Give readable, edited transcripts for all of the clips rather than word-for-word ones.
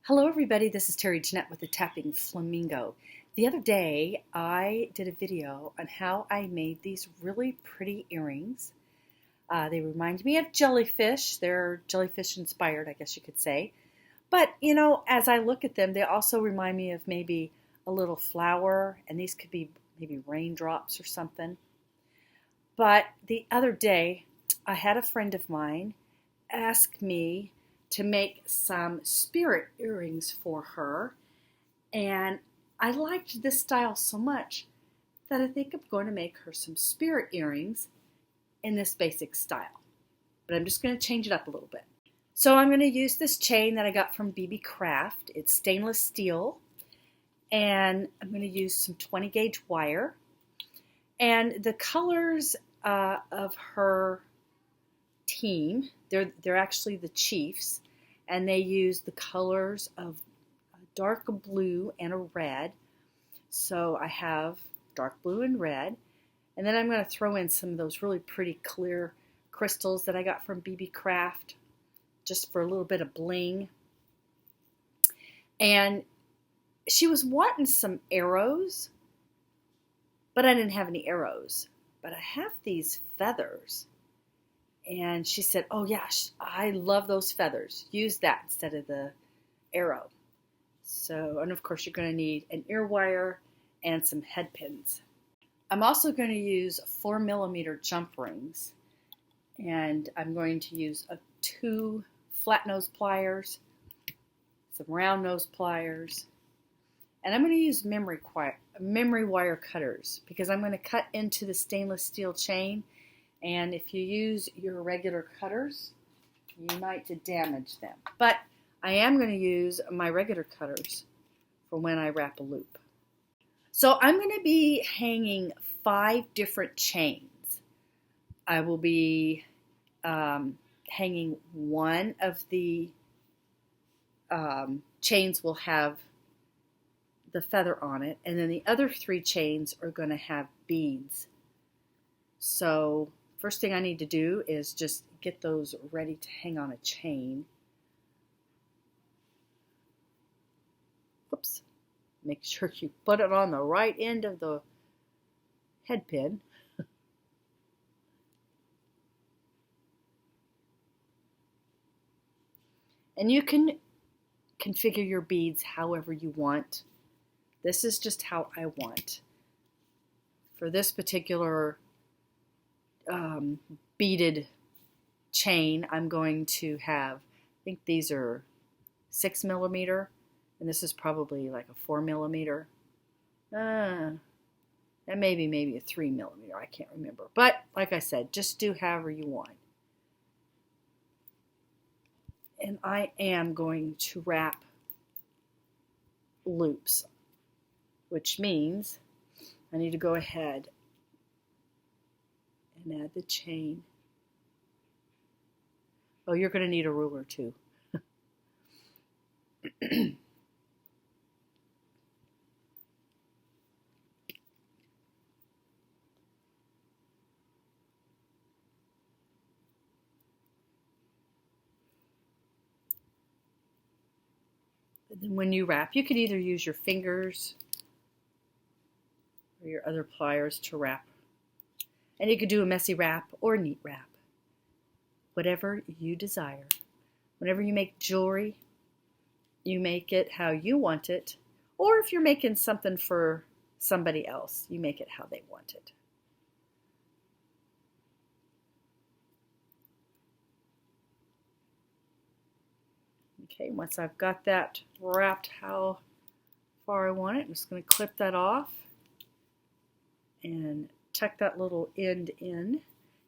Hello everybody, this is Terry Jeanette with the Tapping Flamingo. The other day I did a video on how I made these really pretty earrings. They remind me of jellyfish. They're jellyfish inspired, I guess you could say. But you know, as I look at them, they also remind me of maybe a little flower, and these could be maybe raindrops or something. But the other day I had a friend of mine ask me to make some spirit earrings for her, and I liked this style so much that I think I'm going to make her some spirit earrings in this basic style, but I'm just going to change it up a little bit. So I'm going to use this chain that I got from BeeBeeCraft. It's stainless steel, and I'm going to use some 20 gauge wire, and the colors of her team, they're actually the chiefs, and they use the colors of a dark blue and a red. So I have dark blue and red, and then I'm going to throw in some of those really pretty clear crystals that I got from BeeBeeCraft just for a little bit of bling. And she was wanting some arrows, but I didn't have any arrows, but I have these feathers. And she said, oh yeah, I love those feathers. Use that instead of the arrow. So, and of course you're going to need an ear wire and some head pins. I'm also going to use 4mm jump rings. And I'm going to use 2 flat nose pliers, some round nose pliers. And I'm going to use memory wire cutters because I'm going to cut into the stainless steel chain. And if you use your regular cutters, you might damage them. But I am going to use my regular cutters for when I wrap a loop. So I'm going to be hanging 5 different chains. I will be hanging one of the chains will have the feather on it, and then the other 3 chains are going to have beads. So first thing I need to do is just get those ready to hang on a chain. Whoops. Make sure you put it on the right end of the head pin. And you can configure your beads however you want. This is just how I want. For this particular beaded chain, I'm going to have, I think these are 6mm, and this is probably like a 4mm. That may be maybe a 3mm, I can't remember. But like I said, just do however you want. And I am going to wrap loops, which means I need to go ahead and add the chain. Oh, you're going to need a ruler too. And then when you wrap, you could either use your fingers or your other pliers to wrap. And you could do a messy wrap or a neat wrap, whatever you desire. Whenever you make jewelry, you make it how you want it, or if you're making something for somebody else, you make it how they want it. Okay, once I've got that wrapped how far I want it, I'm just going to clip that off and tuck that little end in.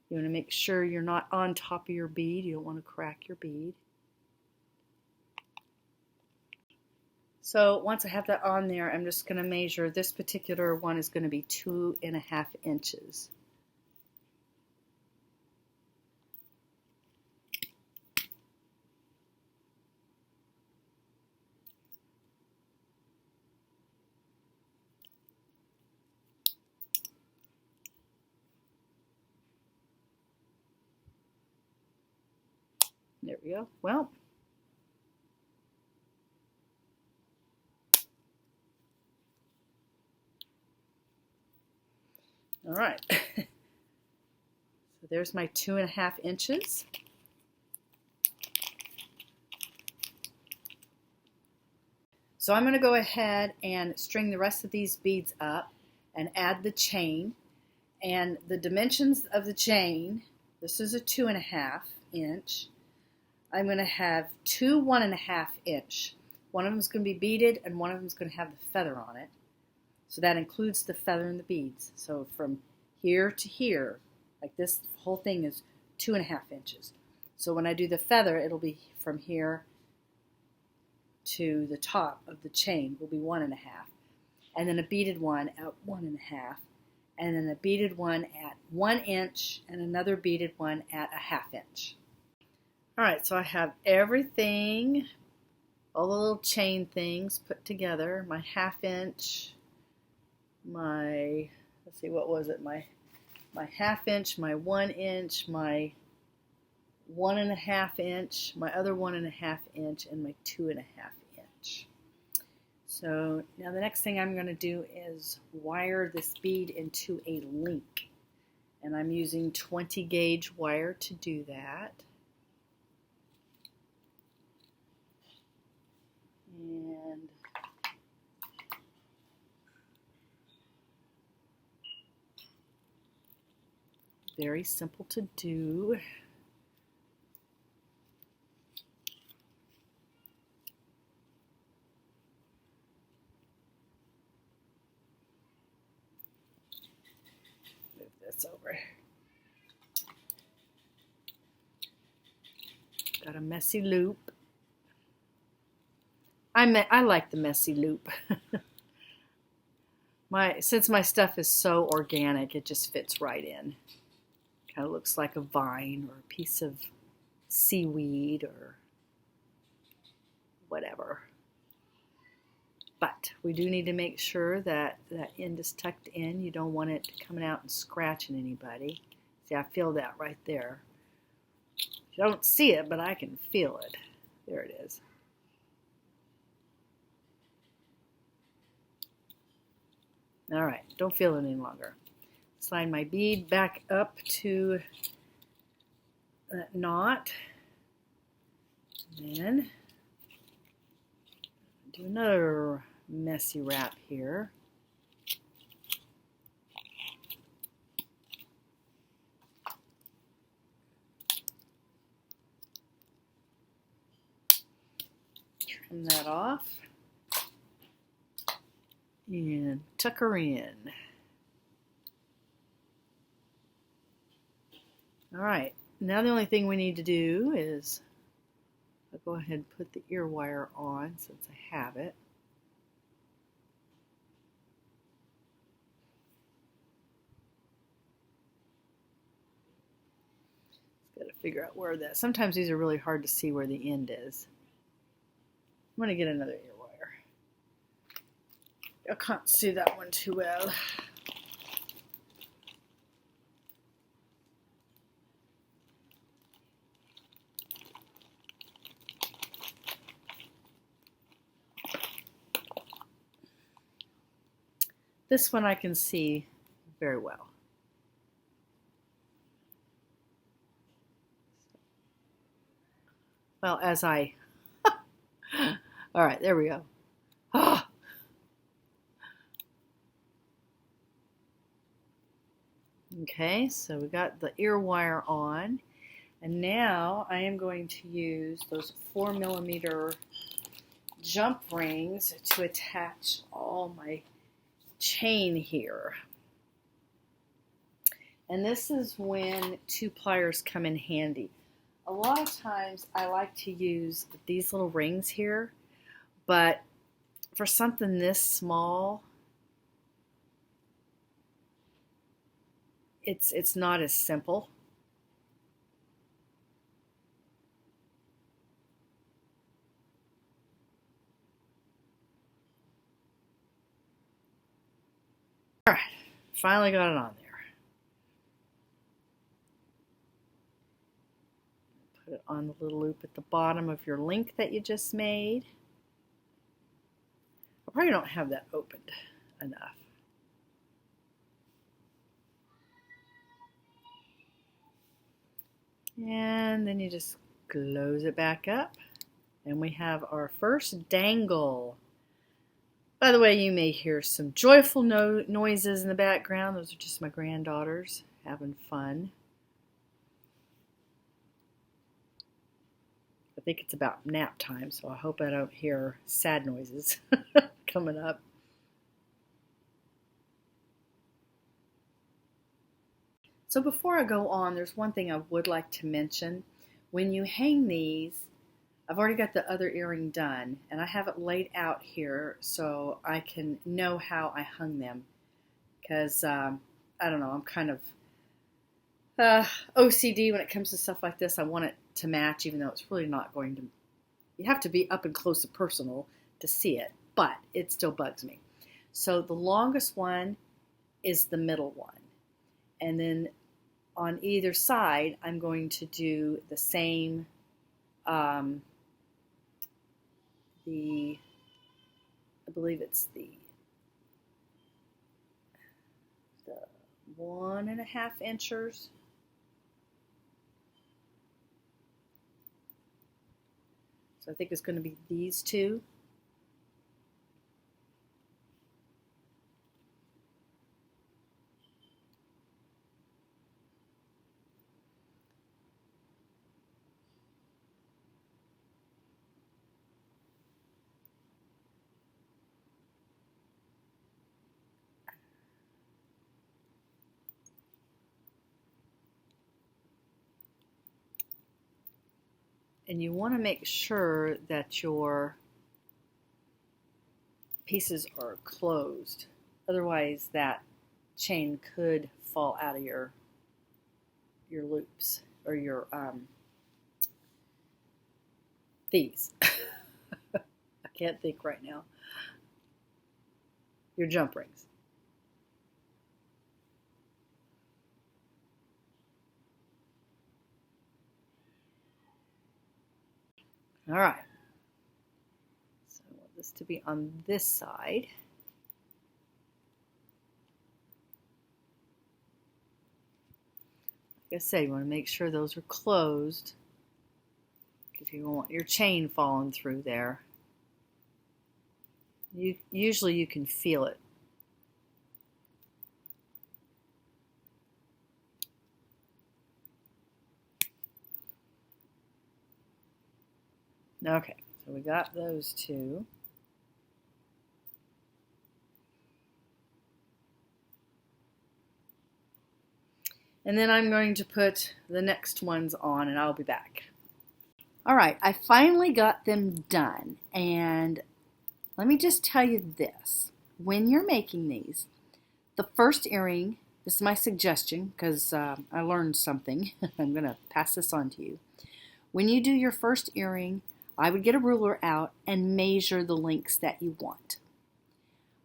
You want to make sure you're not on top of your bead. You don't want to crack your bead. So once I have that on there, I'm just going to measure. This particular one is going to be 2.5 inches. There we go. Well, All right. So there's my 2.5 inches. So I'm going to go ahead and string the rest of these beads up and add the chain. And the dimensions of the chain, this is a 2.5 inch. I'm going to have two 1.5 inch. One of them is going to be beaded and one of them is going to have the feather on it. So that includes the feather and the beads. So from here to here, like this whole thing is 2.5 inches. So when I do the feather, it'll be from here to the top of the chain will be 1.5. And then a beaded one at 1.5. And then a beaded one at 1 inch and another beaded one at 1/2 inch. All right, so I have everything, all the little chain things put together. My 1/2 inch, my, let's see, what was it? My 1/2 inch, my 1 inch, my 1.5 inch, my other 1.5 inch, and my 2.5 inch. So now the next thing I'm going to do is wire this bead into a link. And I'm using 20 gauge wire to do that. And very simple to do. Move this over. Got a messy loop. I like the messy loop. Since my stuff is so organic, it just fits right in. Kind of looks like a vine or a piece of seaweed or whatever. But we do need to make sure that that end is tucked in. You don't want it coming out and scratching anybody. See, I feel that right there. You don't see it, but I can feel it. There it is. All right, don't feel it any longer. Slide my bead back up to that knot. And then do another messy wrap here. Trim that off. And tuck her in. All right, now the only thing we need to do is I'll go ahead and put the ear wire on since I have it. Just got to figure out where that. Sometimes these are really hard to see where the end is. I'm going to get another ear wire. I can't see that one too well. This one I can see very well. Well, as I... All right, there we go. Ah. Okay, so we got the ear wire on, and now I am going to use those 4mm jump rings to attach all my chain here. And this is when 2 pliers come in handy. A lot of times I like to use these little rings here, but for something this small, it's not as simple. All right, finally got it on there. Put it on the little loop at the bottom of your link that you just made. I probably don't have that opened enough. And then you just close it back up. And we have our first dangle. By the way, you may hear some joyful noises in the background. Those are just my granddaughters having fun. I think it's about nap time, so I hope I don't hear sad noises coming up. So before I go on, there's one thing I would like to mention. When you hang these, I've already got the other earring done, and I have it laid out here so I can know how I hung them. Because, I don't know, I'm kind of OCD when it comes to stuff like this. I want it to match, even though it's really not going to. You have to be up and close and personal to see it, but it still bugs me. So the longest one is the middle one. And then on either side, I'm going to do the same, I believe it's the 1.5 inchers. So I think it's going to be these two. And you want to make sure that your pieces are closed. Otherwise, that chain could fall out of your loops or your these. I can't think right now. Your jump rings. All right. So I want this to be on this side. Like I said, you want to make sure those are closed because you don't want your chain falling through there. Usually you can feel it. Okay, so we got those two. And then I'm going to put the next ones on and I'll be back. All right, I finally got them done. And let me just tell you this. When you're making these, the first earring, this is my suggestion because I learned something. I'm going to pass this on to you. When you do your first earring, I would get a ruler out and measure the links that you want.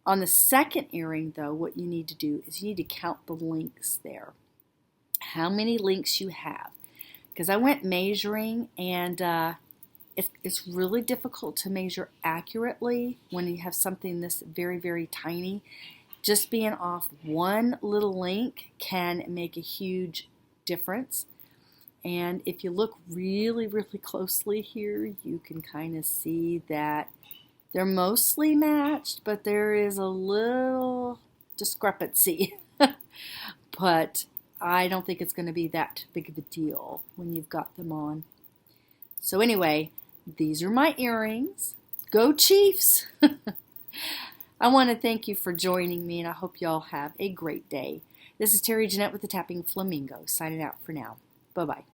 On the second earring, though, what you need to do is you need to count the links there. How many links you have. Because I went measuring, and it's really difficult to measure accurately when you have something this very, very tiny. Just being off one little link can make a huge difference. And if you look really, really closely here, you can kind of see that they're mostly matched, but there is a little discrepancy. But I don't think it's going to be that big of a deal when you've got them on. So anyway, these are my earrings. Go Chiefs! I want to thank you for joining me, and I hope y'all have a great day. This is Terry Jeanette with the Tapping Flamingo, signing out for now. Bye-bye.